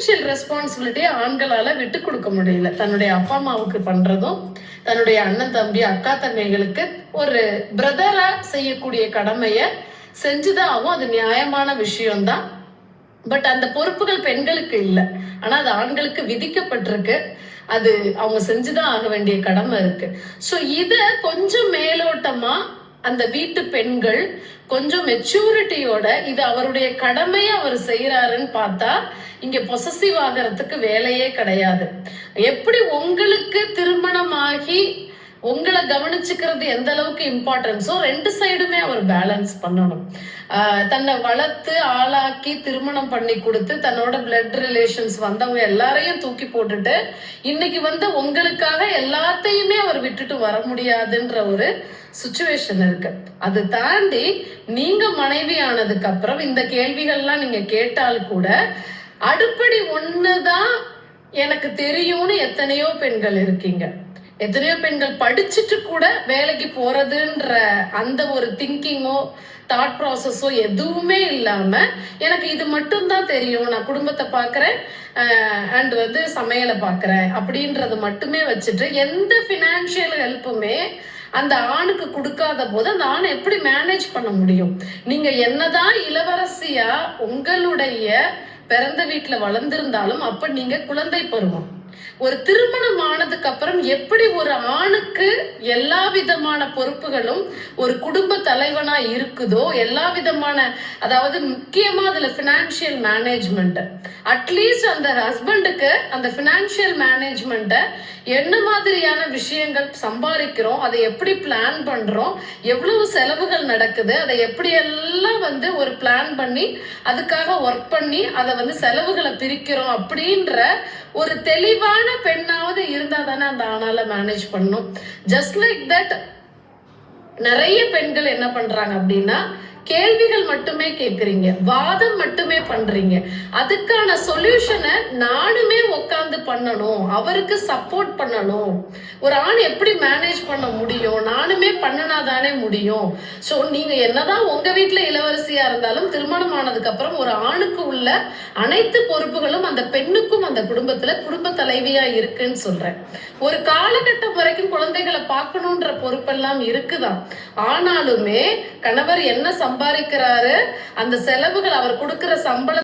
Financial ரெஸ்பான்சிபிலிட்டியை ஆண்களால விட்டு கொடுக்க முடியல. தன்னுடைய அப்பா அம்மாவுக்கு பண்றதும், தன்னுடைய அண்ணன் தம்பி அக்கா தங்கைகளுக்கு ஒரு பிரதரா செய்யக்கூடிய கடமைய செஞ்சுதான் ஆகும். அது நியாயமான விஷயம்தான். பட் அந்த பொறுப்புகள் பெண்களுக்கு இல்லை, ஆனா அது ஆண்களுக்கு விதிக்கப்பட்டிருக்கு. அது அவங்க செஞ்சுதான் ஆக வேண்டிய கடமை இருக்கு. சோ இத கொஞ்சம் மேலோட்டமா அந்த வீட்டு பெண்கள் கொஞ்சம் மெச்சூரிட்டியோட இது அவருடைய கடமையை அவர் செய்யறாருன்னு பார்த்தா இங்க பொசசிவ் ஆகிறதுக்கு வேலையே கிடையாது. எப்படி உங்களுக்கு திருமணமாகி உங்களை கவனிச்சுக்கிறது எந்த அளவுக்கு இம்பார்ட்டன்ஸோ ரெண்டு சைடுமே அவர் பேலன்ஸ் பண்ணணும். தன்னை வளர்த்து ஆளாக்கி திருமணம் பண்ணி கொடுத்து தன்னோட பிளட் ரிலேஷன்ஸ் வந்தவங்க எல்லாரையும் தூக்கி போட்டுட்டு இன்னைக்கு உங்களுக்காக எல்லாத்தையுமே அவர் விட்டுட்டு வர முடியாதுன்ற ஒரு சுச்சுவேஷன் இருக்கு. அது தாண்டி நீங்க மனைவி ஆனதுக்கு அப்புறம் இந்த கேள்விகள்லாம் நீங்க கேட்டால் கூட அடுப்படி ஒண்ணுதான் எனக்கு தெரியும்னு எத்தனையோ பெண்கள் இருக்கீங்க. எத்தனையோ பெண்கள் படிச்சுட்டு கூட வேலைக்கு போறதுன்ற அந்த ஒரு திங்கிங்கோ தாட் ப்ராசஸோ எதுவுமே இல்லாம எனக்கு இது மட்டும் தான் தெரியும், நான் குடும்பத்தை பாக்குறேன் அண்ட் சமையலை பாக்குறேன் அப்படின்றது மட்டுமே வச்சுட்டு எந்த பினான்சியல் ஹெல்ப்புமே அந்த ஆணுக்கு கொடுக்காத போது அந்த ஆணை எப்படி மேனேஜ் பண்ண முடியும்? நீங்க என்னதான் இளவரசியா உங்களுடைய பிறந்த வீட்டுல வளர்ந்திருந்தாலும் அப்ப நீங்க குழந்தை பருவம். ஒரு திருமணம் ஆனதுக்கு அப்புறம் எப்படி ஒரு ஆணுக்கு எல்லா விதமான பொறுப்புகளும் ஒரு குடும்ப தலைவனா இருக்குதோ எல்லா விதமான, அதாவது முக்கியமா அதுல பினான்சியல் மேனேஜ்மெண்ட், அட்லீஸ்ட் அந்த ஹஸ்பண்டுக்கு அந்த பினான்சியல் மேனேஜ்மெண்ட என்ன மாதிரியான விஷயங்கள் சம்பாதிக்கிறோம், அதை எப்படி பிளான் பண்றோம், எவ்வளவு செலவுகள் நடக்குது, அதை எப்படி எல்லாம் ஒரு பிளான் பண்ணி அதுக்காக ஒர்க் பண்ணி அதை செலவுகளை பிரிக்கிறோம் அப்படின்ற ஒரு தெளிவான பெண்ணாவது இருந்தா தானே அந்த ஆணால மேனேஜ் பண்ணும். ஜஸ்ட் லைக் தட் நிறைய பெண்கள் என்ன பண்றாங்க அப்படின்னா கேள்விகள் மட்டுமே கேக்குறீங்க, வாதம் மட்டுமே பண்றீங்க. அதுக்கான சொல்யூஷனை நானுமே உட்காந்து பண்ணணும், அவருக்கு சப்போர்ட் பண்ணணும். ஒரு ஆண் எப்படி மேனேஜ் பண்ண முடியும்? நானுமே பண்ணனாதானே முடியும். சோ நீங்க என்னதான் உங்க வீட்டுல இளவரசியா இருந்தாலும் திருமணம் ஆனதுக்கு அப்புறம் ஒரு ஆணுக்கு உள்ள அனைத்து பொறுப்புகளும் அந்த பெண்ணுக்கும் அந்த குடும்பத்துல குடும்ப தலைவியா இருக்குன்னு சொல்றேன். ஒரு காலகட்டம் வரைக்கும் குழந்தைகளை பார்க்கணும்ன்ற பொறுப்பெல்லாம் இருக்குதான். ஆனாலுமே கணவர் என்ன சம்பாதிக்கிறாரு, அந்த செலவுகள் அவர் கொடுக்கிற சம்பளம்